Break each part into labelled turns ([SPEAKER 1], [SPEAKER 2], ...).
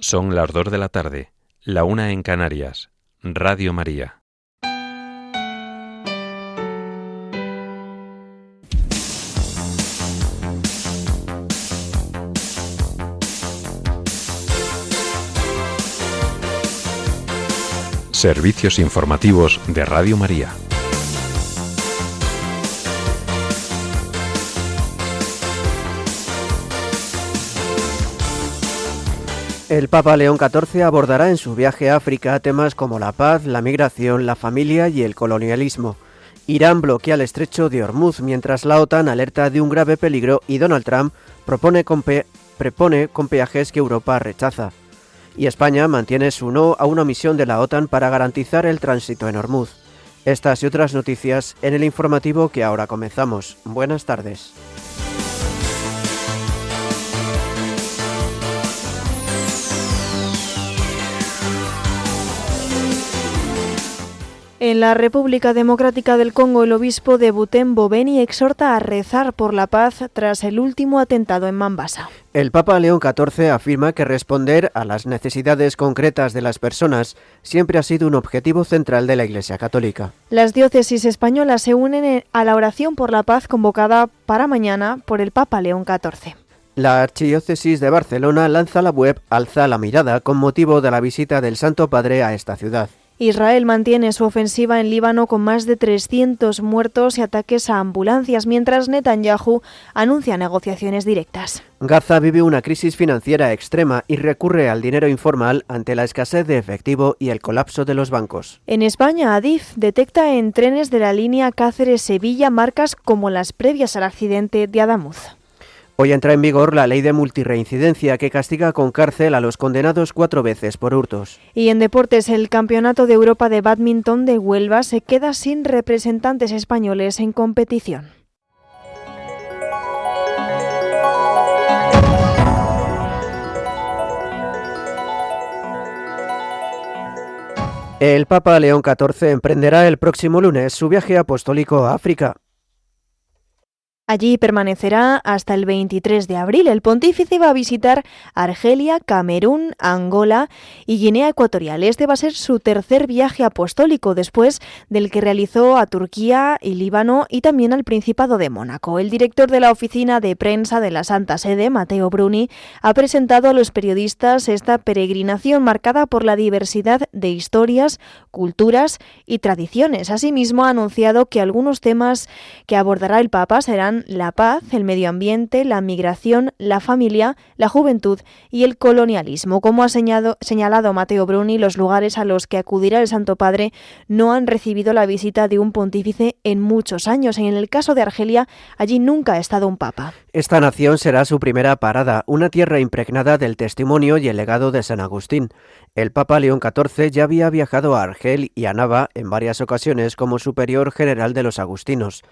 [SPEAKER 1] Son las 2 de la tarde, la 1 en Canarias. Radio María. Servicios informativos de Radio María.
[SPEAKER 2] El Papa León XIV abordará en su viaje a África temas como la paz, la migración, la familia y el colonialismo. Irán bloquea el estrecho de Hormuz mientras la OTAN alerta de un grave peligro y Donald Trump propone con peajes que Europa rechaza. Y España mantiene su no a una misión de la OTAN para garantizar el tránsito en Hormuz. Estas y otras noticias en el informativo que ahora comenzamos. Buenas tardes.
[SPEAKER 3] En la República Democrática del Congo, el obispo de Butembo, Beni, exhorta a rezar por la paz tras el último atentado en Mambasa.
[SPEAKER 2] El Papa León XIV afirma que responder a las necesidades concretas de las personas siempre ha sido un objetivo central de la Iglesia Católica.
[SPEAKER 3] Las diócesis españolas se unen a la oración por la paz convocada para mañana por el Papa León XIV.
[SPEAKER 2] La Archidiócesis de Barcelona lanza la web Alza la mirada con motivo de la visita del Santo Padre a esta ciudad.
[SPEAKER 3] Israel mantiene su ofensiva en Líbano con más de 300 muertos y ataques a ambulancias, mientras Netanyahu anuncia negociaciones directas.
[SPEAKER 2] Gaza vive una crisis financiera extrema y recurre al dinero informal ante la escasez de efectivo y el colapso de los bancos.
[SPEAKER 3] En España, Adif detecta en trenes de la línea Cáceres-Sevilla marcas como las previas al accidente de Adamuz.
[SPEAKER 2] Hoy entra en vigor la ley de multirreincidencia que castiga con cárcel a los condenados 4 veces por hurtos.
[SPEAKER 3] Y en deportes, el Campeonato de Europa de Bádminton de Huelva se queda sin representantes españoles en competición.
[SPEAKER 2] El Papa León XIV emprenderá el próximo lunes su viaje apostólico a África.
[SPEAKER 3] Allí permanecerá hasta el 23 de abril. El pontífice va a visitar Argelia, Camerún, Angola y Guinea Ecuatorial. Este va a ser su tercer viaje apostólico después del que realizó a Turquía y Líbano y también al Principado de Mónaco. El director de la oficina de prensa de la Santa Sede, Matteo Bruni, ha presentado a los periodistas esta peregrinación marcada por la diversidad de historias, culturas y tradiciones. Asimismo, ha anunciado que algunos temas que abordará el Papa serán la paz, el medio ambiente, la migración, la familia, la juventud y el colonialismo. Como ha señalado Matteo Bruni, los lugares a los que acudirá el Santo Padre no han recibido la visita de un pontífice en muchos años. En el caso de Argelia, allí nunca ha estado un papa.
[SPEAKER 2] Esta nación será su primera parada, una tierra impregnada del testimonio y el legado de San Agustín. El Papa León XIV ya había viajado a Argel y a Nava en varias ocasiones como superior general de los agustinos.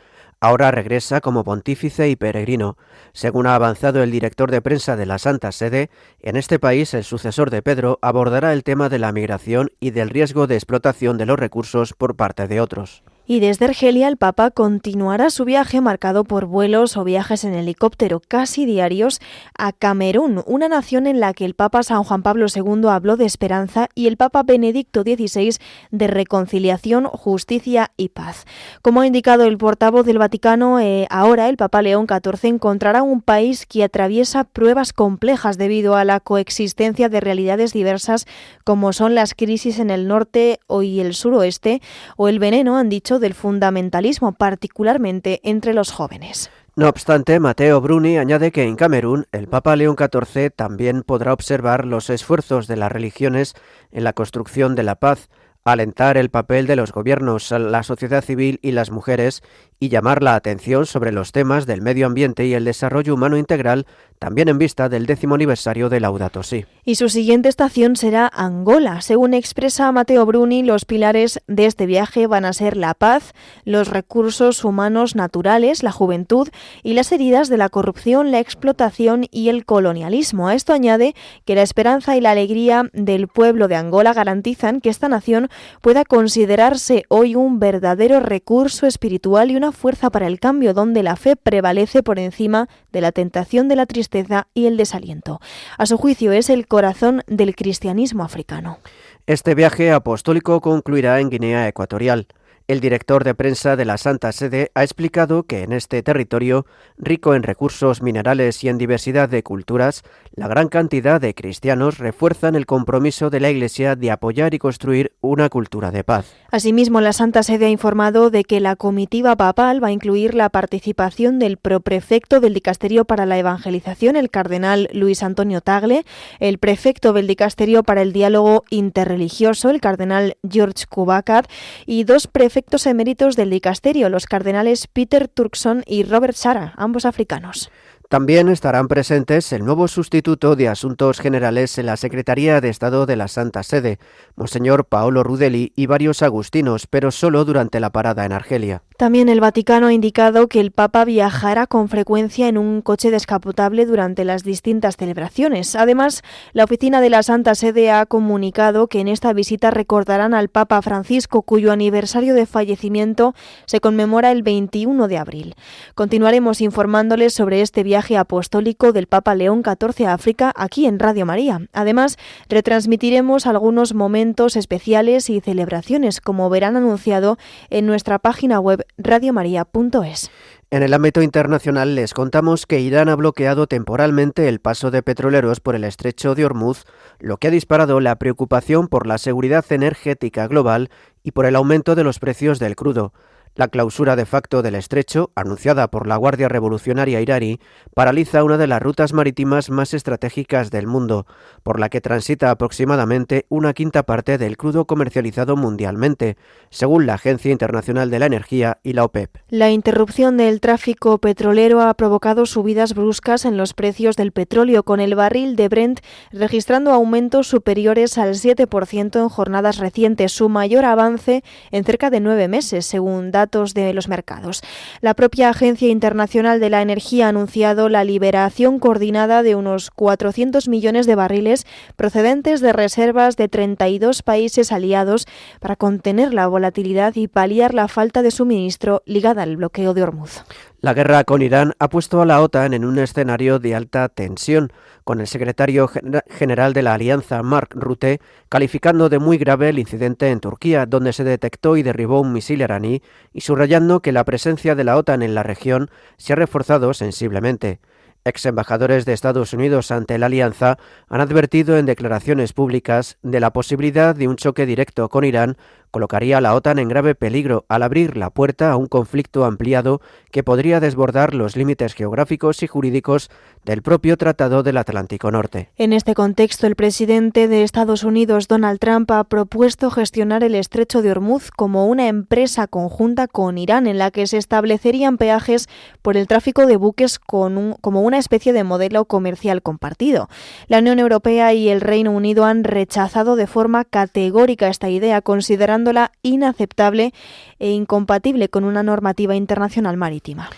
[SPEAKER 2] Ahora regresa como pontífice y peregrino. Según ha avanzado el director de prensa de la Santa Sede, en este país el sucesor de Pedro abordará el tema de la migración y del riesgo de explotación de los recursos por parte de otros.
[SPEAKER 3] Y desde Argelia el Papa continuará su viaje marcado por vuelos o viajes en helicóptero casi diarios a Camerún, una nación en la que el Papa San Juan Pablo II habló de esperanza y el Papa Benedicto XVI de reconciliación, justicia y paz. Como ha indicado el portavoz del Vaticano, ahora el Papa León XIV encontrará un país que atraviesa pruebas complejas debido a la coexistencia de realidades diversas como son las crisis en el norte y el suroeste o el veneno, han dicho, del fundamentalismo, particularmente entre los jóvenes.
[SPEAKER 2] No obstante, Matteo Bruni añade que en Camerún el Papa León XIV también podrá observar los esfuerzos de las religiones en la construcción de la paz, alentar el papel de los gobiernos, la sociedad civil y las mujeres y llamar la atención sobre los temas del medio ambiente y el desarrollo humano integral, también en vista del 10º aniversario de Laudato Si.
[SPEAKER 3] Y su siguiente estación será Angola. Según expresa Matteo Bruni, los pilares de este viaje van a ser la paz, los recursos humanos naturales, la juventud y las heridas de la corrupción, la explotación y el colonialismo. A esto añade que la esperanza y la alegría del pueblo de Angola garantizan que esta nación pueda considerarse hoy un verdadero recurso espiritual y una fuerza para el cambio, donde la fe prevalece por encima de la tentación de la tristeza. tristeza y el desaliento. A su juicio, es el corazón del cristianismo africano.
[SPEAKER 2] Este viaje apostólico concluirá en Guinea Ecuatorial. El director de prensa de la Santa Sede ha explicado que en este territorio, rico en recursos minerales y en diversidad de culturas, la gran cantidad de cristianos refuerzan el compromiso de la Iglesia de apoyar y construir una cultura de paz.
[SPEAKER 3] Asimismo, la Santa Sede ha informado de que la comitiva papal va a incluir la participación del proprefecto del Dicasterio para la Evangelización, el cardenal Luis Antonio Tagle, el prefecto del Dicasterio para el Diálogo Interreligioso, el cardenal George Kubakat, y dos prefectos eméritos del dicasterio, los cardenales Peter Turkson y Robert Sara, ambos africanos.
[SPEAKER 2] También estarán presentes el nuevo sustituto de Asuntos Generales en la Secretaría de Estado de la Santa Sede, Monseñor Paolo Rudelli, y varios agustinos, pero solo durante la parada en Argelia.
[SPEAKER 3] También el Vaticano ha indicado que el Papa viajará con frecuencia en un coche descapotable durante las distintas celebraciones. Además, la oficina de la Santa Sede ha comunicado que en esta visita recordarán al Papa Francisco, cuyo aniversario de fallecimiento se conmemora el 21 de abril. Continuaremos informándoles sobre este viaje apostólico del Papa León XIV a África aquí en Radio María. Además, retransmitiremos algunos momentos especiales y celebraciones, como verán anunciado en nuestra página web radiomaria.es.
[SPEAKER 2] En el ámbito internacional les contamos que Irán ha bloqueado temporalmente el paso de petroleros por el estrecho de Ormuz, lo que ha disparado la preocupación por la seguridad energética global y por el aumento de los precios del crudo. La clausura de facto del estrecho, anunciada por la Guardia Revolucionaria iraní, paraliza una de las rutas marítimas más estratégicas del mundo, por la que transita aproximadamente una quinta parte del crudo comercializado mundialmente, según la Agencia Internacional de la Energía y la OPEP.
[SPEAKER 3] La interrupción del tráfico petrolero ha provocado subidas bruscas en los precios del petróleo, con el barril de Brent registrando aumentos superiores al 7% en jornadas recientes, su mayor avance en cerca de 9 meses, según datos de los mercados. La propia Agencia Internacional de la Energía ha anunciado la liberación coordinada de unos 400 millones de barriles procedentes de reservas de 32 países aliados para contener la volatilidad y paliar la falta de suministro ligada al bloqueo de Ormuz.
[SPEAKER 2] La guerra con Irán ha puesto a la OTAN en un escenario de alta tensión, con el secretario general de la Alianza, Mark Rutte, calificando de muy grave el incidente en Turquía, donde se detectó y derribó un misil iraní, y subrayando que la presencia de la OTAN en la región se ha reforzado sensiblemente. Ex embajadores de Estados Unidos ante la alianza han advertido en declaraciones públicas de la posibilidad de un choque directo con Irán colocaría a la OTAN en grave peligro al abrir la puerta a un conflicto ampliado que podría desbordar los límites geográficos y jurídicos del propio Tratado del Atlántico Norte.
[SPEAKER 3] En este contexto, el presidente de Estados Unidos, Donald Trump, ha propuesto gestionar el estrecho de Ormuz como una empresa conjunta con Irán, en la que se establecerían peajes por el tráfico de buques como una especie de modelo comercial compartido. La Unión Europea y el Reino Unido han rechazado de forma categórica esta idea, considerándola inaceptable e incompatible con una normativa internacional marítima.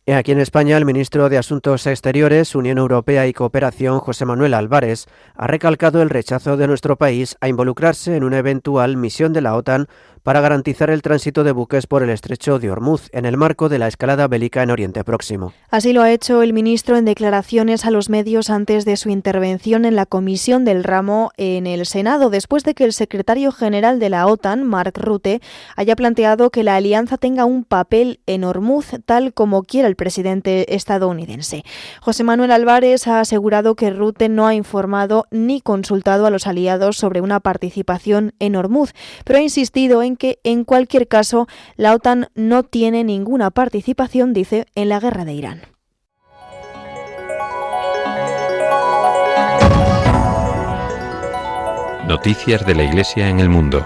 [SPEAKER 2] Aquí en España, el ministro de Asuntos Exteriores, Unión Europea y Cooperación, José Manuel Álvarez, ha recalcado el rechazo de nuestro país a involucrarse en una eventual misión de la OTAN para garantizar el tránsito de buques por el estrecho de Ormuz, en el marco de la escalada bélica en Oriente Próximo.
[SPEAKER 3] Así lo ha hecho el ministro en declaraciones a los medios antes de su intervención en la comisión del ramo en el Senado, después de que el secretario general de la OTAN, Mark Rutte, haya planteado que la alianza tenga un papel en Ormuz, tal como quiera el presidente estadounidense. José Manuel Álvarez ha asegurado que Rutte no ha informado ni consultado a los aliados sobre una participación en Ormuz, pero ha insistido en que, en cualquier caso, la OTAN no tiene ninguna participación, dice, en la guerra de Irán.
[SPEAKER 1] Noticias de la Iglesia en el mundo.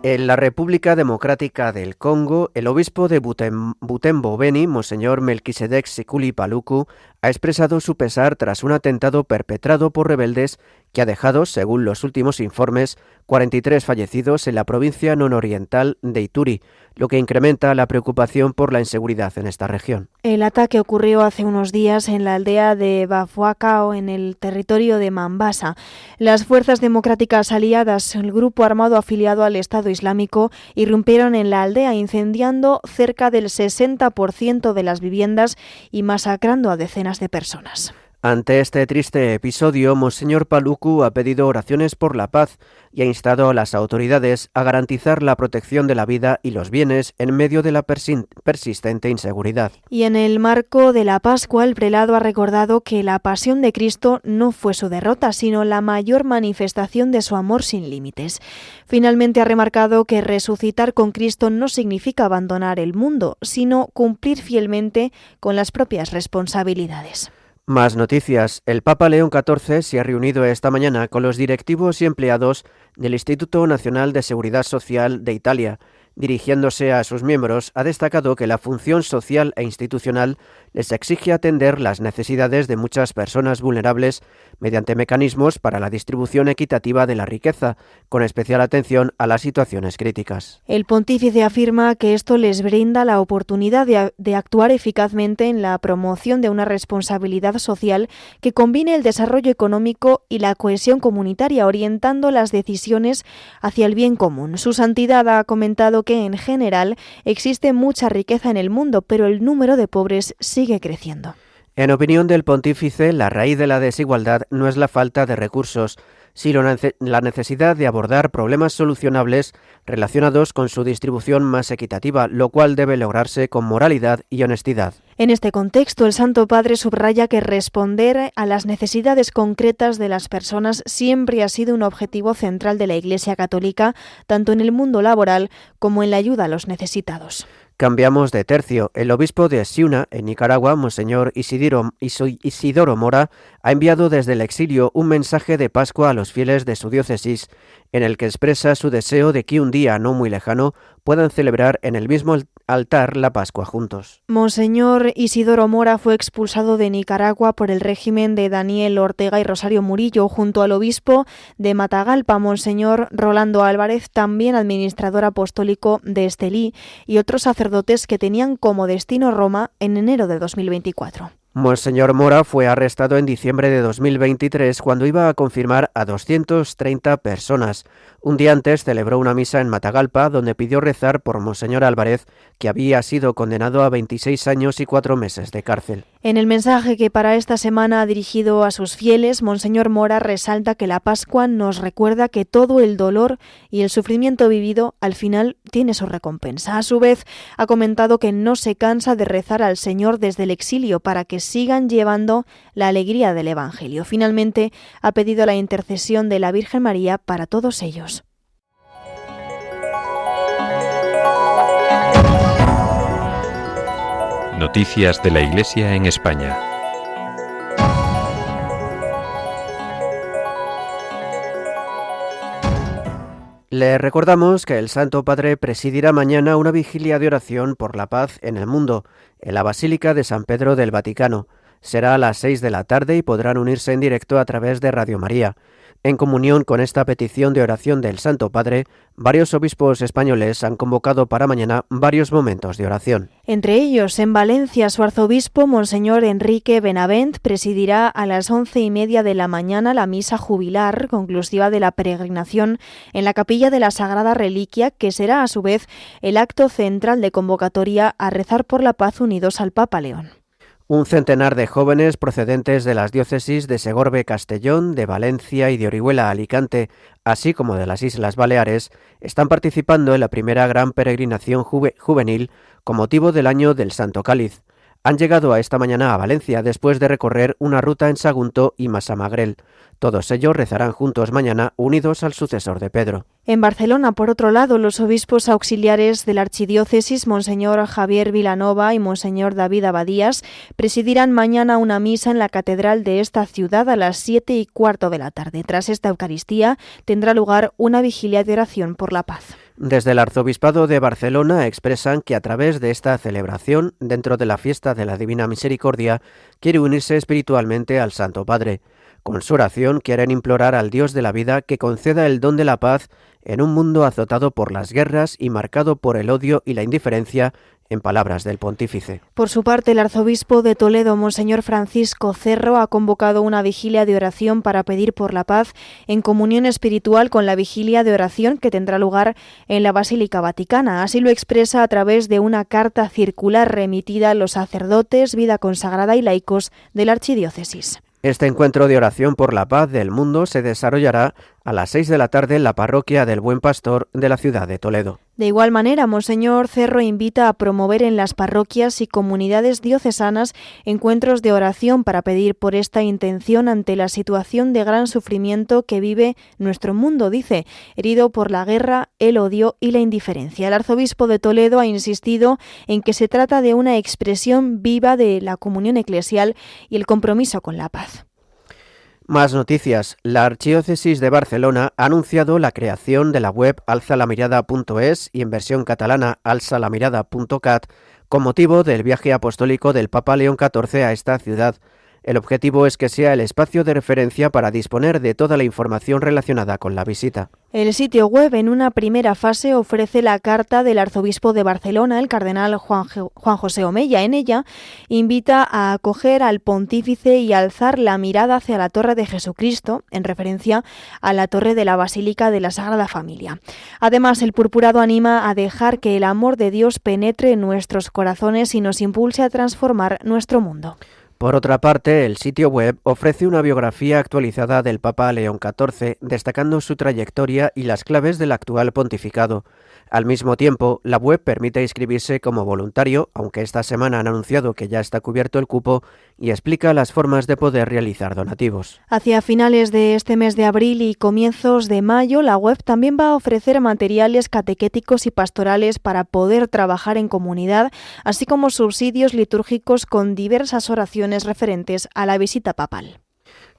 [SPEAKER 2] En la República Democrática del Congo, el obispo de Butembo Beni, Monseñor Melquisedec Sikuli Paluku, ha expresado su pesar tras un atentado perpetrado por rebeldes que ha dejado, según los últimos informes, 43 fallecidos en la provincia nororiental de Ituri, lo que incrementa la preocupación por la inseguridad en esta región.
[SPEAKER 3] El ataque ocurrió hace unos días en la aldea de Bafuacao, en el territorio de Mambasa. Las fuerzas democráticas aliadas, el grupo armado afiliado al Estado Islámico, irrumpieron en la aldea incendiando cerca del 60% de las viviendas y masacrando a decenas de personas.
[SPEAKER 2] Ante este triste episodio, Monseñor Paluku ha pedido oraciones por la paz y ha instado a las autoridades a garantizar la protección de la vida y los bienes en medio de la persistente inseguridad.
[SPEAKER 3] Y en el marco de la Pascua, el prelado ha recordado que la pasión de Cristo no fue su derrota, sino la mayor manifestación de su amor sin límites. Finalmente ha remarcado que resucitar con Cristo no significa abandonar el mundo, sino cumplir fielmente con las propias responsabilidades.
[SPEAKER 2] Más noticias. El Papa León XIV se ha reunido esta mañana con los directivos y empleados del Instituto Nacional de Seguridad Social de Italia. Dirigiéndose a sus miembros, ha destacado que la función social e institucional les exige atender las necesidades de muchas personas vulnerables mediante mecanismos para la distribución equitativa de la riqueza, con especial atención a las situaciones críticas.
[SPEAKER 3] El pontífice afirma que esto les brinda la oportunidad de actuar eficazmente en la promoción de una responsabilidad social que combine el desarrollo económico y la cohesión comunitaria, orientando las decisiones hacia el bien común. Su santidad ha comentado que en general existe mucha riqueza en el mundo, pero el número de pobres sigue creciendo.
[SPEAKER 2] En opinión del pontífice, la raíz de la desigualdad no es la falta de recursos, sino la necesidad de abordar problemas solucionables relacionados con su distribución más equitativa, lo cual debe lograrse con moralidad y honestidad.
[SPEAKER 3] En este contexto, el Santo Padre subraya que responder a las necesidades concretas de las personas siempre ha sido un objetivo central de la Iglesia Católica, tanto en el mundo laboral como en la ayuda a los necesitados.
[SPEAKER 2] Cambiamos de tercio. El obispo de Ciuna, en Nicaragua, Monseñor Isidoro Mora, ha enviado desde el exilio un mensaje de Pascua a los fieles de su diócesis, en el que expresa su deseo de que un día no muy lejano puedan celebrar en el mismo altar la Pascua juntos.
[SPEAKER 3] Monseñor Isidoro Mora fue expulsado de Nicaragua por el régimen de Daniel Ortega y Rosario Murillo, junto al obispo de Matagalpa, Monseñor Rolando Álvarez, también administrador apostólico de Estelí, y otros sacerdotes que tenían como destino Roma en enero de 2024.
[SPEAKER 2] Monseñor Mora fue arrestado en diciembre de 2023 cuando iba a confirmar a 230 personas. Un día antes celebró una misa en Matagalpa donde pidió rezar por Monseñor Álvarez, que había sido condenado a 26 años y 4 meses de cárcel.
[SPEAKER 3] En el mensaje que para esta semana ha dirigido a sus fieles, Monseñor Mora resalta que la Pascua nos recuerda que todo el dolor y el sufrimiento vivido al final tiene su recompensa. A su vez, ha comentado que no se cansa de rezar al Señor desde el exilio para que sigan llevando la alegría del Evangelio. Finalmente, ha pedido la intercesión de la Virgen María para todos ellos.
[SPEAKER 1] Noticias de la Iglesia en España.
[SPEAKER 2] Le recordamos que el Santo Padre presidirá mañana una vigilia de oración por la paz en el mundo, en la Basílica de San Pedro del Vaticano. Será a las 6 de la tarde y podrán unirse en directo a través de Radio María. En comunión con esta petición de oración del Santo Padre, varios obispos españoles han convocado para mañana varios momentos de oración.
[SPEAKER 3] Entre ellos, en Valencia, su arzobispo, Monseñor Enrique Benavent, presidirá a las 11:30 de la mañana la misa jubilar conclusiva de la peregrinación en la Capilla de la Sagrada Reliquia, que será a su vez el acto central de convocatoria a rezar por la paz unidos al Papa León.
[SPEAKER 2] Un centenar de jóvenes procedentes de las diócesis de Segorbe-Castellón, de Valencia y de Orihuela-Alicante, así como de las Islas Baleares, están participando en la primera gran peregrinación juvenil con motivo del Año del Santo Cáliz. Han llegado a esta mañana a Valencia después de recorrer una ruta en Sagunto y Massamagrell. Todos ellos rezarán juntos mañana, unidos al sucesor de Pedro.
[SPEAKER 3] En Barcelona, por otro lado, los obispos auxiliares de la archidiócesis, Monseñor Javier Vilanova y Monseñor David Abadías, presidirán mañana una misa en la catedral de esta ciudad a las 7:15 de la tarde. Tras esta Eucaristía, tendrá lugar una vigilia de oración por la paz.
[SPEAKER 2] Desde el Arzobispado de Barcelona expresan que a través de esta celebración, dentro de la fiesta de la Divina Misericordia, quiere unirse espiritualmente al Santo Padre. Con su oración quieren implorar al Dios de la vida que conceda el don de la paz en un mundo azotado por las guerras y marcado por el odio y la indiferencia, en palabras del pontífice.
[SPEAKER 3] Por su parte, el arzobispo de Toledo, Monseñor Francisco Cerro, ha convocado una vigilia de oración para pedir por la paz en comunión espiritual con la vigilia de oración que tendrá lugar en la Basílica Vaticana. Así lo expresa a través de una carta circular remitida a los sacerdotes, vida consagrada y laicos de la archidiócesis.
[SPEAKER 2] Este encuentro de oración por la paz del mundo se desarrollará a las 6 de la tarde en la parroquia del Buen Pastor de la ciudad de Toledo.
[SPEAKER 3] De igual manera, Monseñor Cerro invita a promover en las parroquias y comunidades diocesanas encuentros de oración para pedir por esta intención ante la situación de gran sufrimiento que vive nuestro mundo, dice, herido por la guerra, el odio y la indiferencia. El arzobispo de Toledo ha insistido en que se trata de una expresión viva de la comunión eclesial y el compromiso con la paz.
[SPEAKER 2] Más noticias. La Archidiócesis de Barcelona ha anunciado la creación de la web alzalamirada.es y en versión catalana alzalamirada.cat con motivo del viaje apostólico del Papa León XIV a esta ciudad. El objetivo es que sea el espacio de referencia para disponer de toda la información relacionada con la visita.
[SPEAKER 3] El sitio web en una primera fase ofrece la carta del arzobispo de Barcelona, el cardenal Juan José Omella. En ella invita a acoger al pontífice y alzar la mirada hacia la Torre de Jesucristo, en referencia a la torre de la Basílica de la Sagrada Familia. Además, el purpurado anima a dejar que el amor de Dios penetre en nuestros corazones y nos impulse a transformar nuestro mundo.
[SPEAKER 2] Por otra parte, el sitio web ofrece una biografía actualizada del Papa León XIV, destacando su trayectoria y las claves del actual pontificado. Al mismo tiempo, la web permite inscribirse como voluntario, aunque esta semana han anunciado que ya está cubierto el cupo, y explica las formas de poder realizar donativos.
[SPEAKER 3] Hacia finales de este mes de abril y comienzos de mayo, la web también va a ofrecer materiales catequéticos y pastorales para poder trabajar en comunidad, así como subsidios litúrgicos con diversas oraciones referentes a la visita papal.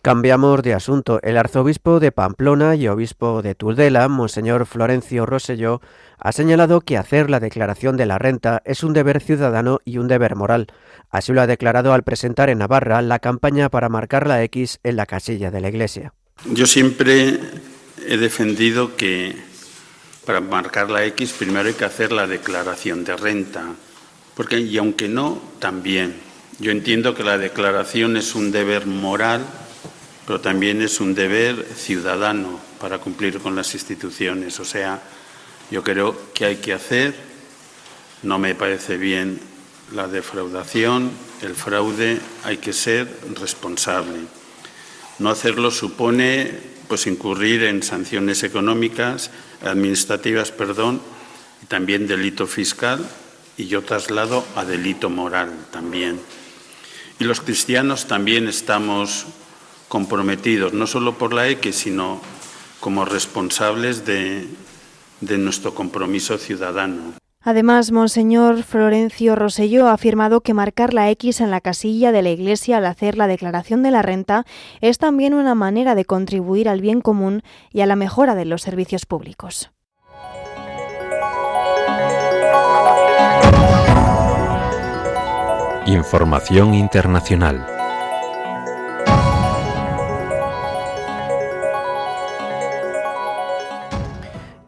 [SPEAKER 2] Cambiamos de asunto. El arzobispo de Pamplona y obispo de Tudela, Monseñor Florencio Rosselló, ha señalado que hacer la declaración de la renta es un deber ciudadano y un deber moral. Así lo ha declarado al presentar en Navarra la campaña para marcar la X en la casilla de la Iglesia.
[SPEAKER 4] Yo siempre he defendido que para marcar la X primero hay que hacer la declaración de renta, porque y aunque no, también. Yo entiendo que la declaración es un deber moral, pero también es un deber ciudadano para cumplir con las instituciones. O sea, yo creo que hay que hacer, no me parece bien la defraudación, el fraude, hay que ser responsable. No hacerlo supone pues incurrir en sanciones económicas, administrativas, y también delito fiscal, y yo traslado a delito moral también. Y los cristianos también estamos comprometidos, no solo por la X, sino como responsables de nuestro compromiso ciudadano.
[SPEAKER 3] Además, Monseñor Florencio Rosselló ha afirmado que marcar la X en la casilla de la Iglesia al hacer la declaración de la renta es también una manera de contribuir al bien común y a la mejora de los servicios públicos.
[SPEAKER 1] Información internacional.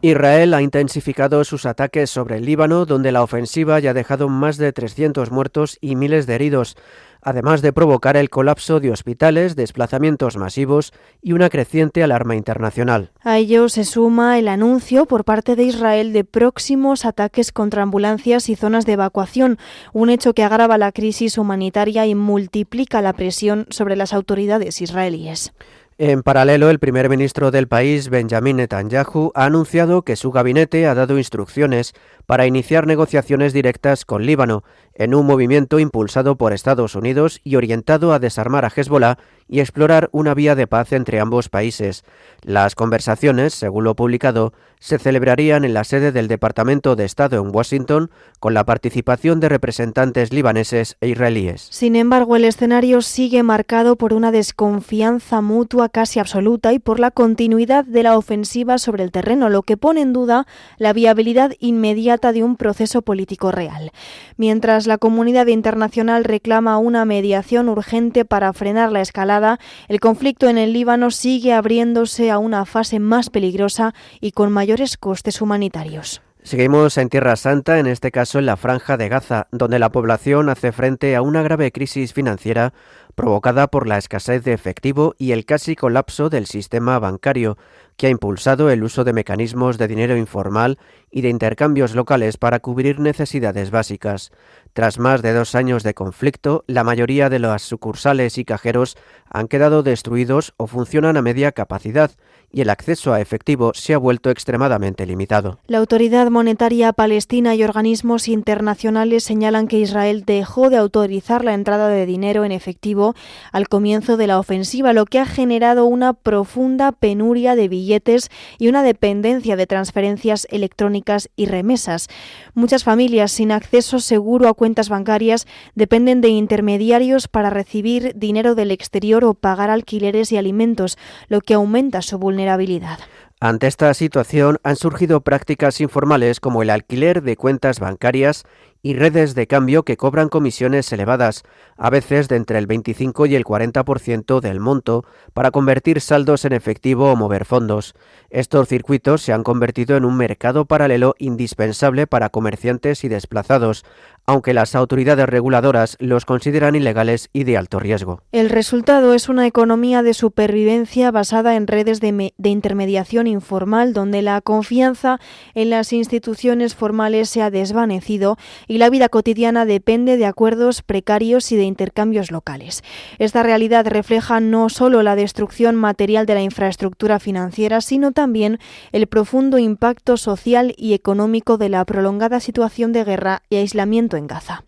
[SPEAKER 2] Israel ha intensificado sus ataques sobre el Líbano, donde la ofensiva ya ha dejado más de 300 muertos y miles de heridos, además de provocar el colapso de hospitales, desplazamientos masivos y una creciente alarma internacional.
[SPEAKER 3] A ello se suma el anuncio por parte de Israel de próximos ataques contra ambulancias y zonas de evacuación, un hecho que agrava la crisis humanitaria y multiplica la presión sobre las autoridades israelíes.
[SPEAKER 2] En paralelo, el primer ministro del país, Benjamin Netanyahu, ha anunciado que su gabinete ha dado instrucciones para iniciar negociaciones directas con Líbano, en un movimiento impulsado por Estados Unidos y orientado a desarmar a Hezbollah y explorar una vía de paz entre ambos países. Las conversaciones, según lo publicado, se celebrarían en la sede del Departamento de Estado en Washington, con la participación de representantes libaneses e israelíes.
[SPEAKER 3] Sin embargo, el escenario sigue marcado por una desconfianza mutua casi absoluta y por la continuidad de la ofensiva sobre el terreno, lo que pone en duda la viabilidad inmediata de un proceso político real. Mientras la comunidad internacional reclama una mediación urgente para frenar la escalada, el conflicto en el Líbano sigue abriéndose a una fase más peligrosa y con mayores costes humanitarios.
[SPEAKER 2] Seguimos en Tierra Santa, en este caso en la Franja de Gaza, donde la población hace frente a una grave crisis financiera provocada por la escasez de efectivo y el casi colapso del sistema bancario, que ha impulsado el uso de mecanismos de dinero informal y de intercambios locales para cubrir necesidades básicas. Tras más de 2 años de conflicto, la mayoría de las sucursales y cajeros han quedado destruidos o funcionan a media capacidad, y el acceso a efectivo se ha vuelto extremadamente limitado.
[SPEAKER 3] La Autoridad Monetaria Palestina y organismos internacionales señalan que Israel dejó de autorizar la entrada de dinero en efectivo al comienzo de la ofensiva, lo que ha generado una profunda penuria de billetes y una dependencia de transferencias electrónicas y remesas. Muchas familias sin acceso seguro a cuentas bancarias dependen de intermediarios para recibir dinero del exterior o pagar alquileres y alimentos, lo que aumenta su vulnerabilidad.
[SPEAKER 2] Ante esta situación han surgido prácticas informales como el alquiler de cuentas bancarias y redes de cambio que cobran comisiones elevadas, a veces de entre el 25 y el 40% del monto, para convertir saldos en efectivo o mover fondos. Estos circuitos se han convertido en un mercado paralelo indispensable para comerciantes y desplazados, aunque las autoridades reguladoras los consideran ilegales y de alto riesgo.
[SPEAKER 3] El resultado es una economía de supervivencia basada en redes de intermediación informal, donde la confianza en las instituciones formales se ha desvanecido y la vida cotidiana depende de acuerdos precarios y de intercambios locales. Esta realidad refleja no solo la destrucción material de la infraestructura financiera, sino también el profundo impacto social y económico de la prolongada situación de guerra y aislamiento en Gaza.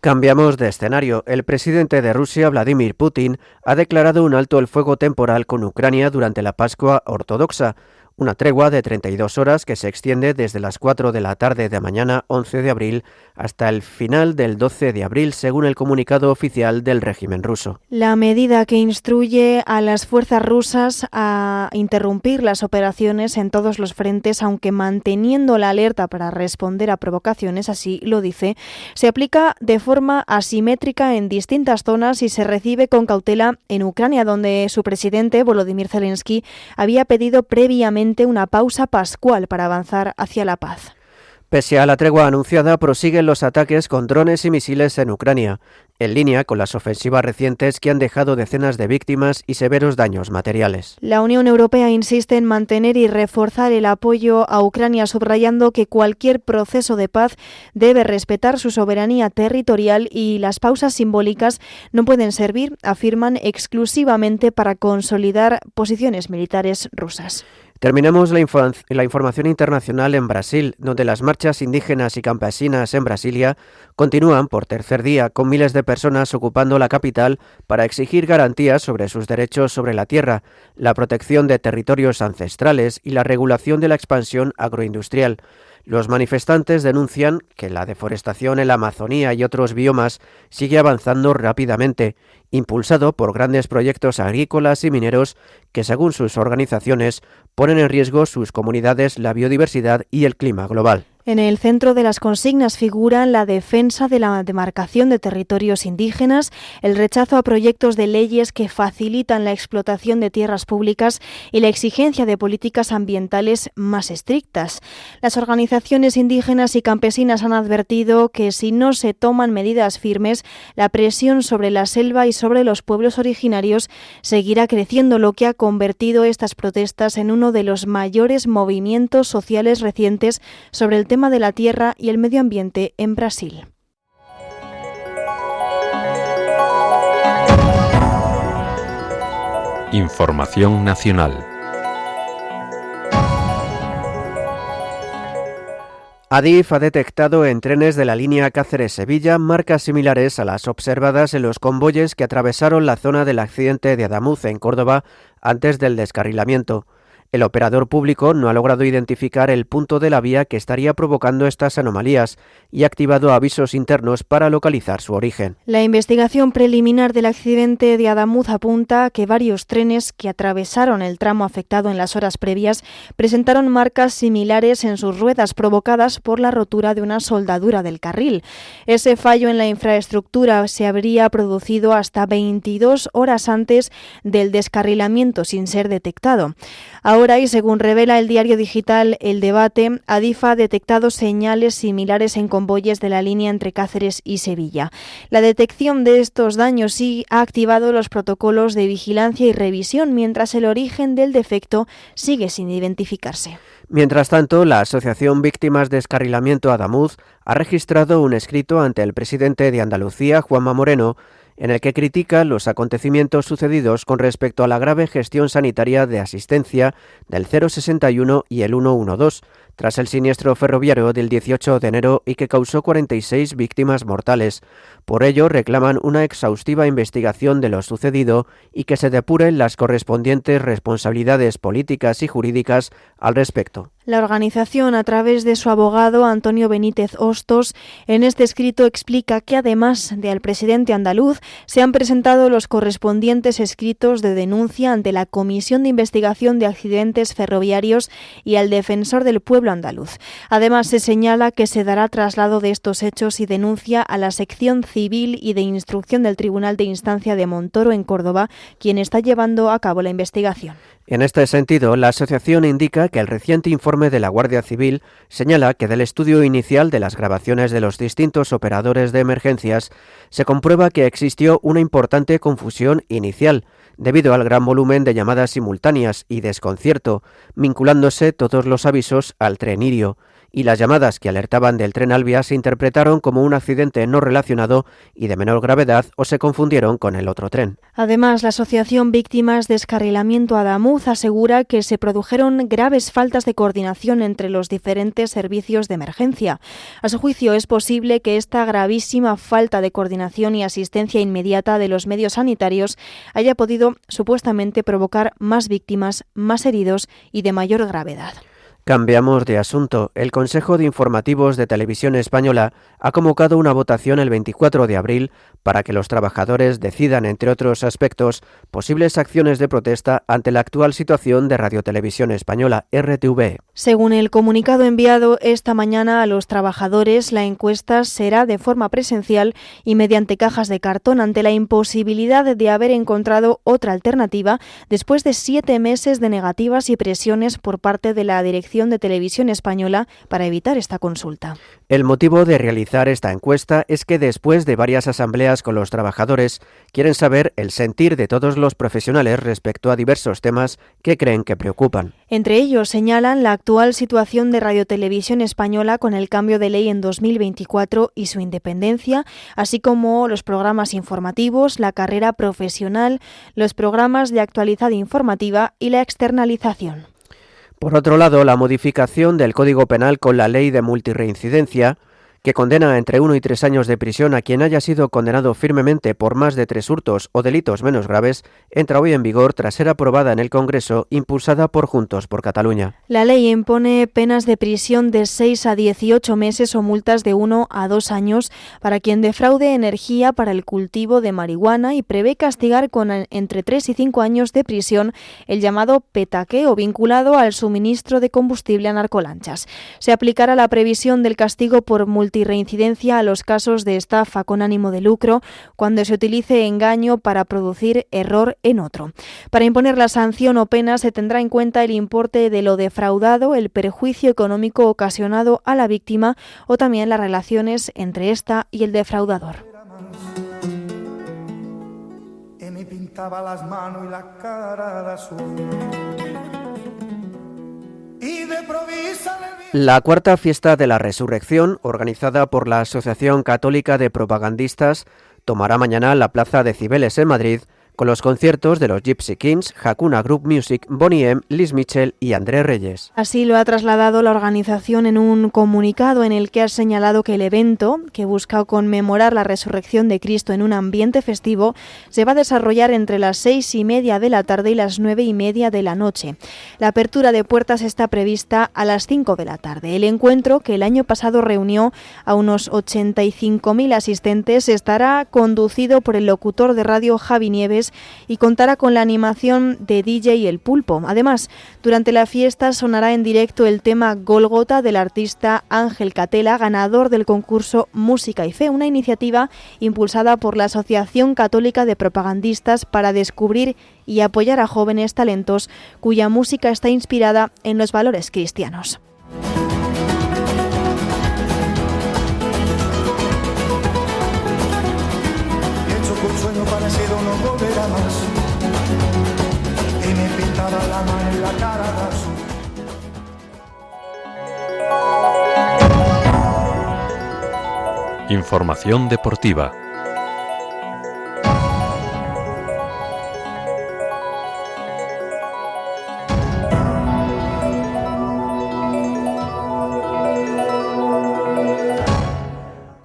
[SPEAKER 2] Cambiamos de escenario. El presidente de Rusia, Vladimir Putin, ha declarado un alto el fuego temporal con Ucrania durante la Pascua ortodoxa, una tregua de 32 horas que se extiende desde las 4 de la tarde de mañana 11 de abril hasta el final del 12 de abril, según el comunicado oficial del régimen ruso.
[SPEAKER 3] La medida que instruye a las fuerzas rusas a interrumpir las operaciones en todos los frentes, aunque manteniendo la alerta para responder a provocaciones, así lo dice, se aplica de forma asimétrica en distintas zonas y se recibe con cautela en Ucrania, donde su presidente, Volodymyr Zelensky, había pedido previamente una pausa pascual para avanzar hacia la paz.
[SPEAKER 2] Pese a la tregua anunciada, prosiguen los ataques con drones y misiles en Ucrania, en línea con las ofensivas recientes que han dejado decenas de víctimas y severos daños materiales.
[SPEAKER 3] La Unión Europea insiste en mantener y reforzar el apoyo a Ucrania, subrayando que cualquier proceso de paz debe respetar su soberanía territorial y las pausas simbólicas no pueden servir, afirman, exclusivamente para consolidar posiciones militares rusas.
[SPEAKER 2] Terminamos la información internacional en Brasil, donde las marchas indígenas y campesinas en Brasilia continúan por tercer día, con miles de personas ocupando la capital para exigir garantías sobre sus derechos sobre la tierra, la protección de territorios ancestrales y la regulación de la expansión agroindustrial. Los manifestantes denuncian que la deforestación en la Amazonía y otros biomas sigue avanzando rápidamente, impulsado por grandes proyectos agrícolas y mineros que, según sus organizaciones, ponen en riesgo sus comunidades, la biodiversidad y el clima global.
[SPEAKER 3] En el centro de las consignas figuran la defensa de la demarcación de territorios indígenas, el rechazo a proyectos de leyes que facilitan la explotación de tierras públicas y la exigencia de políticas ambientales más estrictas. Las organizaciones indígenas y campesinas han advertido que si no se toman medidas firmes, la presión sobre la selva y sobre los pueblos originarios seguirá creciendo, lo que ha convertido estas protestas en uno de los mayores movimientos sociales recientes sobre el tema de la tierra y el medio ambiente en Brasil.
[SPEAKER 1] Información nacional.
[SPEAKER 2] Adif ha detectado en trenes de la línea Cáceres-Sevilla marcas similares a las observadas en los convoyes que atravesaron la zona del accidente de Adamuz en Córdoba antes del descarrilamiento. El operador público no ha logrado identificar el punto de la vía que estaría provocando estas anomalías y ha activado avisos internos para localizar su origen.
[SPEAKER 3] La investigación preliminar del accidente de Adamuz apunta a que varios trenes que atravesaron el tramo afectado en las horas previas presentaron marcas similares en sus ruedas provocadas por la rotura de una soldadura del carril. Ese fallo en la infraestructura se habría producido hasta 22 horas antes del descarrilamiento sin ser detectado. Ahora, y según revela el diario digital El Debate, Adif ha detectado señales similares en convoyes de la línea entre Cáceres y Sevilla. La detección de estos daños sí ha activado los protocolos de vigilancia y revisión, mientras el origen del defecto sigue sin identificarse.
[SPEAKER 2] Mientras tanto, la Asociación Víctimas de Descarrilamiento Adamuz ha registrado un escrito ante el presidente de Andalucía, Juanma Moreno, en el que critica los acontecimientos sucedidos con respecto a la grave gestión sanitaria de asistencia del 061 y el 112, tras el siniestro ferroviario del 18 de enero y que causó 46 víctimas mortales. Por ello, reclaman una exhaustiva investigación de lo sucedido y que se depuren las correspondientes responsabilidades políticas y jurídicas al respecto.
[SPEAKER 3] La organización, a través de su abogado Antonio Benítez Hostos, en este escrito explica que además del presidente andaluz, se han presentado los correspondientes escritos de denuncia ante la Comisión de Investigación de Accidentes Ferroviarios y al Defensor del Pueblo andaluz. Además, se señala que se dará traslado de estos hechos y denuncia a la sección civil y de instrucción del Tribunal de Instancia de Montoro en Córdoba, quien está llevando a cabo la investigación.
[SPEAKER 2] En este sentido, la asociación indica que el reciente informe de la Guardia Civil señala que del estudio inicial de las grabaciones de los distintos operadores de emergencias se comprueba que existió una importante confusión inicial debido al gran volumen de llamadas simultáneas y desconcierto, vinculándose todos los avisos al tren Irio, y las llamadas que alertaban del tren Alvia se interpretaron como un accidente no relacionado y de menor gravedad o se confundieron con el otro tren.
[SPEAKER 3] Además, la Asociación Víctimas de Descarrilamiento Adamuz asegura que se produjeron graves faltas de coordinación entre los diferentes servicios de emergencia. A su juicio, es posible que esta gravísima falta de coordinación y asistencia inmediata de los medios sanitarios haya podido supuestamente provocar más víctimas, más heridos y de mayor gravedad.
[SPEAKER 2] Cambiamos de asunto. El Consejo de Informativos de Televisión Española ha convocado una votación el 24 de abril para que los trabajadores decidan, entre otros aspectos, posibles acciones de protesta ante la actual situación de Radiotelevisión Española, RTV.
[SPEAKER 3] Según el comunicado enviado esta mañana a los trabajadores, la encuesta será de forma presencial y mediante cajas de cartón ante la imposibilidad de haber encontrado otra alternativa después de 7 meses de negativas y presiones por parte de la Dirección de Televisión Española para evitar esta consulta.
[SPEAKER 2] El motivo de realizar esta encuesta es que después de varias asambleas con los trabajadores, quieren saber el sentir de todos los profesionales respecto a diversos temas que creen que preocupan.
[SPEAKER 3] Entre ellos señalan la actual situación de Radiotelevisión Española con el cambio de ley en 2024 y su independencia, así como los programas informativos, la carrera profesional, los programas de actualidad informativa y la externalización.
[SPEAKER 2] Por otro lado, la modificación del Código Penal con la ley de multirreincidencia, que condena entre 1 y 3 años de prisión a quien haya sido condenado firmemente por más de 3 hurtos o delitos menos graves, entra hoy en vigor tras ser aprobada en el Congreso, impulsada por Juntos por Cataluña.
[SPEAKER 3] La ley impone penas de prisión de 6 a 18 meses o multas de 1 a 2 años para quien defraude energía para el cultivo de marihuana y prevé castigar con entre 3 y 5 años de prisión el llamado petaqueo vinculado al suministro de combustible a narcolanchas. Se aplicará la previsión del castigo por multirreincidencia a los casos de estafa con ánimo de lucro cuando se utilice engaño para producir error en otro. Para imponer la sanción o pena se tendrá en cuenta el importe de lo defraudado, el perjuicio económico ocasionado a la víctima o también las relaciones entre esta y el defraudador.
[SPEAKER 5] Y me pintaba las manos y la cara de azul.
[SPEAKER 2] La cuarta fiesta de la Resurrección, organizada por la Asociación Católica de Propagandistas, tomará mañana la plaza de Cibeles en Madrid con los conciertos de los Gypsy Kings, Hakuna Group Music, Boney M, Liz Mitchell y Andrés Reyes.
[SPEAKER 3] Así lo ha trasladado la organización en un comunicado en el que ha señalado que el evento, que busca conmemorar la resurrección de Cristo en un ambiente festivo, se va a desarrollar entre las 6:30 de la tarde y las 9:30 de la noche. La apertura de puertas está prevista a las 5 de la tarde. El encuentro, que el año pasado reunió a unos 85.000 asistentes, estará conducido por el locutor de radio Javi Nieves y contará con la animación de DJ El Pulpo. Además, durante la fiesta sonará en directo el tema Gólgota del artista Ángel Catela, ganador del concurso Música y Fe, una iniciativa impulsada por la Asociación Católica de Propagandistas para descubrir y apoyar a jóvenes talentos cuya música está inspirada en los valores cristianos.
[SPEAKER 5] Sueño parecido no volverá más y me pintaba la mano y la cara de azul.
[SPEAKER 1] Información deportiva.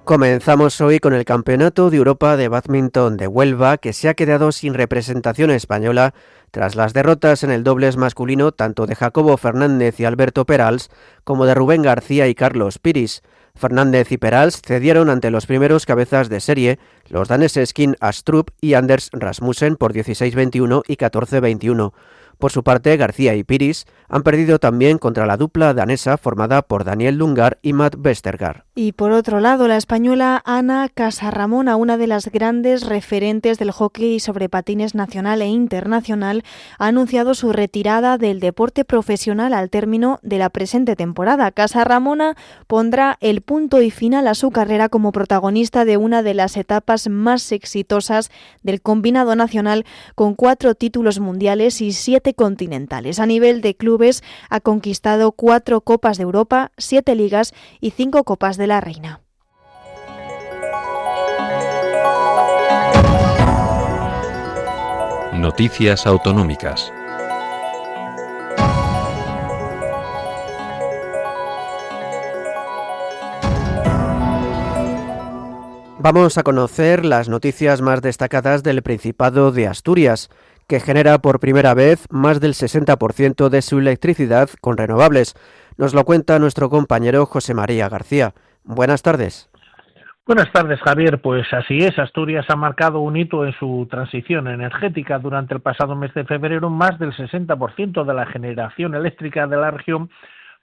[SPEAKER 2] Comenzamos hoy con el Campeonato de Europa de Bádminton de Huelva, que se ha quedado sin representación española tras las derrotas en el dobles masculino tanto de Jacobo Fernández y Alberto Perals como de Rubén García y Carlos Piris. Fernández y Perals cedieron ante los primeros cabezas de serie, los daneses Kim Astrup y Anders Rasmussen por 16-21 y 14-21. Por su parte, García y Piris han perdido también contra la dupla danesa formada por Daniel Lungar y Matt Vestergaard.
[SPEAKER 3] Y por otro lado, la española Ana Casarramona, una de las grandes referentes del hockey sobre patines nacional e internacional, ha anunciado su retirada del deporte profesional al término de la presente temporada. Casarramona pondrá el punto y final a su carrera como protagonista de una de las etapas más exitosas del combinado nacional, con 4 títulos mundiales y 7 continentales. A nivel de clubes ha conquistado 4 Copas de Europa, 7 ligas y 5 Copas de la Reina.
[SPEAKER 1] Noticias autonómicas.
[SPEAKER 2] Vamos a conocer las noticias más destacadas del Principado de Asturias, que genera por primera vez más del 60% de su electricidad con renovables. Nos lo cuenta nuestro compañero José María García. Buenas tardes.
[SPEAKER 6] Buenas tardes, Javier. Pues así es, Asturias ha marcado un hito en su transición energética. Durante el pasado mes de febrero, más del 60% de la generación eléctrica de la región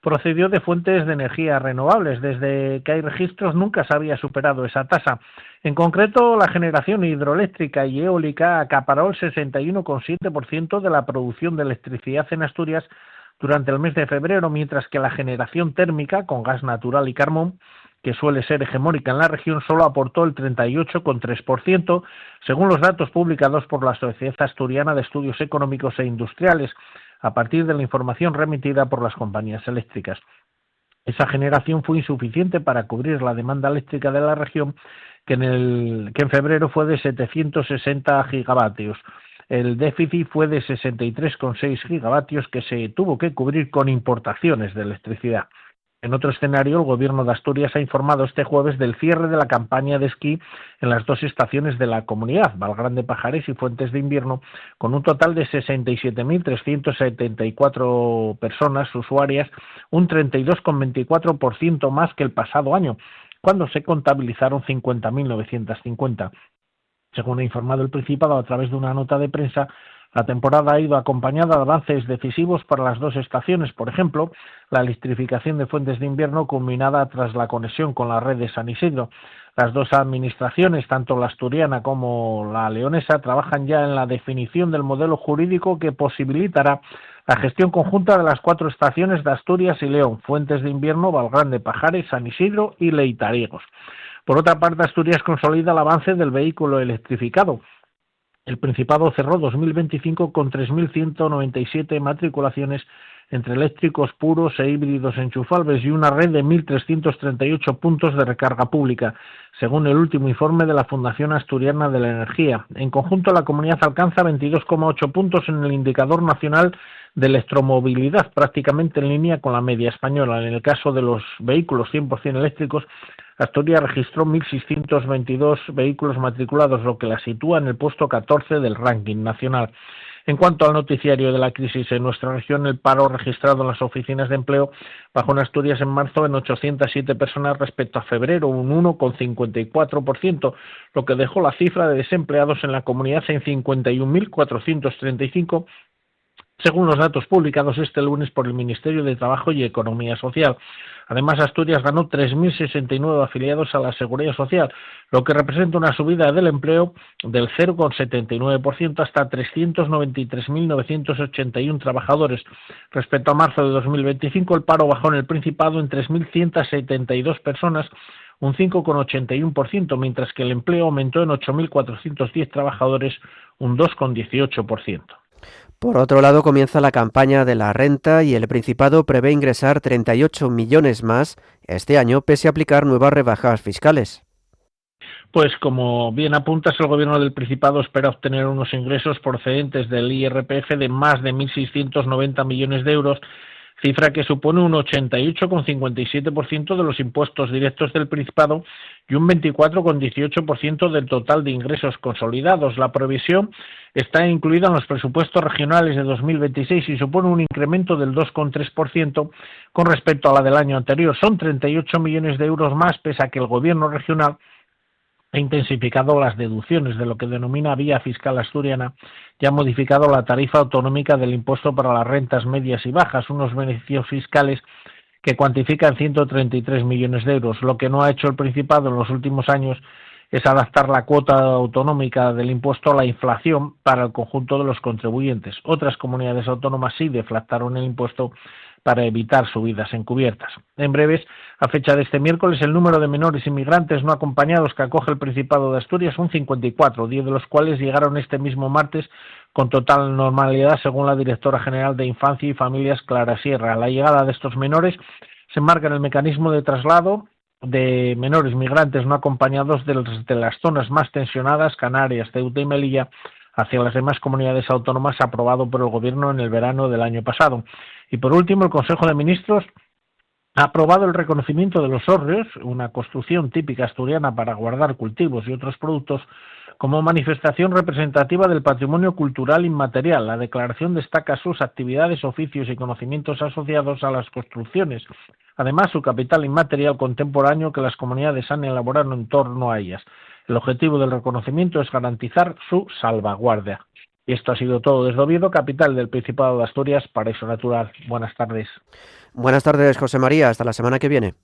[SPEAKER 6] procedió de fuentes de energía renovables. Desde que hay registros nunca se había superado esa tasa. En concreto, la generación hidroeléctrica y eólica acaparó el 61,7% de la producción de electricidad en Asturias durante el mes de febrero, mientras que la generación térmica con gas natural y carbón, que suele ser hegemónica en la región, solo aportó el 38,3%, según los datos publicados por la Sociedad Asturiana de Estudios Económicos e Industriales, a partir de la información remitida por las compañías eléctricas. Esa generación fue insuficiente para cubrir la demanda eléctrica de la región, que en febrero fue de 760 gigavatios. El déficit fue de 63,6 gigavatios que se tuvo que cubrir con importaciones de electricidad. En otro escenario, el Gobierno de Asturias ha informado este jueves del cierre de la campaña de esquí en las 2 estaciones de la comunidad, Valgrande Pajares y Fuentes de Invierno, con un total de 67.374 personas usuarias, un 32,24% más que el pasado año, cuando se contabilizaron 50.950. Según ha informado el Principado a través de una nota de prensa, la temporada ha ido acompañada de avances decisivos para las 2 estaciones. Por ejemplo, la electrificación de Fuentes de Invierno culminada tras la conexión con la red de San Isidro. Las 2 administraciones, tanto la asturiana como la leonesa, trabajan ya en la definición del modelo jurídico que posibilitará la gestión conjunta de las 4 estaciones de Asturias y León: Fuentes de Invierno, Valgrande Pajares, San Isidro y Leitariegos. Por otra parte, Asturias consolida el avance del vehículo electrificado. El Principado cerró 2025 con 3.197 matriculaciones entre eléctricos puros e híbridos enchufables y una red de 1.338 puntos de recarga pública, según el último informe de la Fundación Asturiana de la Energía. En conjunto, la comunidad alcanza 22,8 puntos en el indicador nacional de electromovilidad, prácticamente en línea con la media española. En el caso de los vehículos 100% eléctricos, Asturias registró 1.622 vehículos matriculados, lo que la sitúa en el puesto 14 del ranking nacional. En cuanto al noticiario de la crisis en nuestra región, el paro registrado en las oficinas de empleo bajó en Asturias en marzo en 807 personas respecto a febrero, un 1,54%, lo que dejó la cifra de desempleados en la comunidad en 51.435, según los datos publicados este lunes por el Ministerio de Trabajo y Economía Social. Además, Asturias ganó 3.069 afiliados a la Seguridad Social, lo que representa una subida del empleo del 0,79% hasta 393.981 trabajadores. Respecto a marzo de 2025, el paro bajó en el Principado en 3.172 personas, un 5,81%, mientras que el empleo aumentó en 8.410 trabajadores, un 2,18%.
[SPEAKER 2] Por otro lado, comienza la campaña de la renta y el Principado prevé ingresar 38 millones más este año, pese a aplicar nuevas rebajas fiscales.
[SPEAKER 6] Pues como bien apuntas, el Gobierno del Principado espera obtener unos ingresos procedentes del IRPF de más de 1.690 millones de euros, cifra que supone un 88,57% de los impuestos directos del Principado y un 24,18% del total de ingresos consolidados. La previsión está incluida en los presupuestos regionales de 2026 y supone un incremento del 2,3% con respecto a la del año anterior. Son 38 millones de euros más, pese a que el Gobierno regional ha intensificado las deducciones de lo que denomina vía fiscal asturiana y ha modificado la tarifa autonómica del impuesto para las rentas medias y bajas, unos beneficios fiscales que cuantifican 133 millones de euros. Lo que no ha hecho el Principado en los últimos años es adaptar la cuota autonómica del impuesto a la inflación para el conjunto de los contribuyentes. Otras comunidades autónomas sí deflactaron el impuesto para evitar subidas encubiertas. En breves, a fecha de este miércoles, el número de menores inmigrantes no acompañados que acoge el Principado de Asturias son 54, 10 de los cuales llegaron este mismo martes con total normalidad, según la directora general de Infancia y Familias, Clara Sierra. La llegada de estos menores se enmarca en el mecanismo de traslado de menores migrantes no acompañados de las zonas más tensionadas, Canarias, Ceuta y Melilla, hacia las demás comunidades autónomas, aprobado por el Gobierno en el verano del año pasado. Y por último, el Consejo de Ministros ha aprobado el reconocimiento de los hórreos, una construcción típica asturiana para guardar cultivos y otros productos, como manifestación representativa del patrimonio cultural inmaterial. La declaración destaca sus actividades, oficios y conocimientos asociados a las construcciones. Además, su capital inmaterial contemporáneo que las comunidades han elaborado en torno a ellas. El objetivo del reconocimiento es garantizar su salvaguardia. Y esto ha sido todo desde Oviedo, capital del Principado de Asturias, Paraíso Natural. Buenas tardes.
[SPEAKER 2] Buenas tardes, José María. Hasta la semana que viene.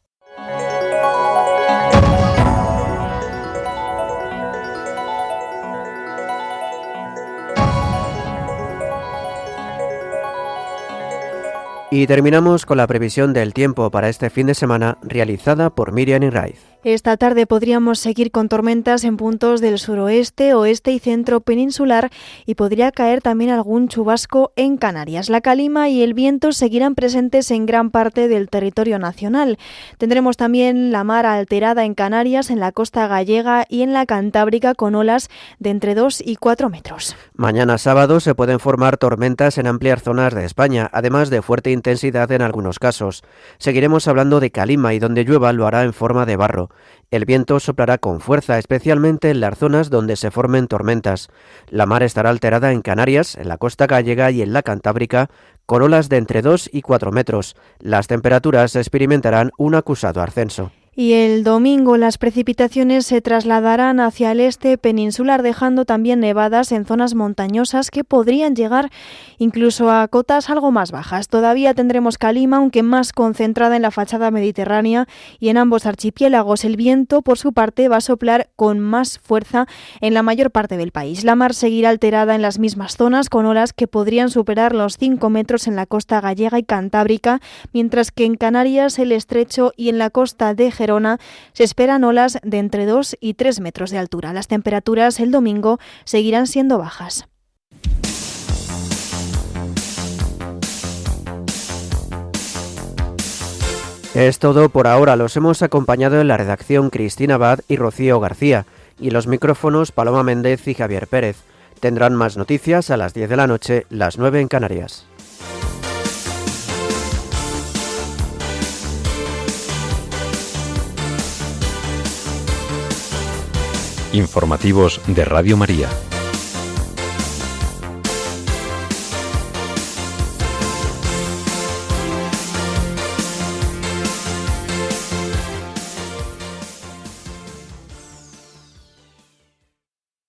[SPEAKER 2] Y terminamos con la previsión del tiempo para este fin de semana realizada por Miriam Irraiz.
[SPEAKER 3] Esta tarde podríamos seguir con tormentas en puntos del suroeste, oeste y centro peninsular y podría caer también algún chubasco en Canarias. La calima y el viento seguirán presentes en gran parte del territorio nacional. Tendremos también la mar alterada en Canarias, en la costa gallega y en la Cantábrica con olas de entre 2 y 4 metros.
[SPEAKER 2] Mañana sábado se pueden formar tormentas en amplias zonas de España, además de fuerte intensidad en algunos casos. Seguiremos hablando de calima y donde llueva lo hará en forma de barro. El viento soplará con fuerza, especialmente en las zonas donde se formen tormentas. La mar estará alterada en Canarias, en la costa gallega y en la Cantábrica, con olas de entre 2 y 4 metros. Las temperaturas experimentarán un acusado ascenso.
[SPEAKER 3] Y el domingo las precipitaciones se trasladarán hacia el este peninsular, dejando también nevadas en zonas montañosas que podrían llegar incluso a cotas algo más bajas. Todavía tendremos calima, aunque más concentrada en la fachada mediterránea y en ambos archipiélagos. El viento, por su parte, va a soplar con más fuerza en la mayor parte del país. La mar seguirá alterada en las mismas zonas, con olas que podrían superar los 5 metros en la costa gallega y cantábrica, mientras que en Canarias, el Estrecho y en la costa de Gerona se esperan olas de entre 2 y 3 metros de altura. Las temperaturas el domingo seguirán siendo bajas.
[SPEAKER 2] Es todo por ahora. Los hemos acompañado en la redacción Cristina Abad y Rocío García, y en los micrófonos Paloma Méndez y Javier Pérez. Tendrán más noticias a las 10 de la noche, las 9 en Canarias.
[SPEAKER 1] Informativos de Radio María.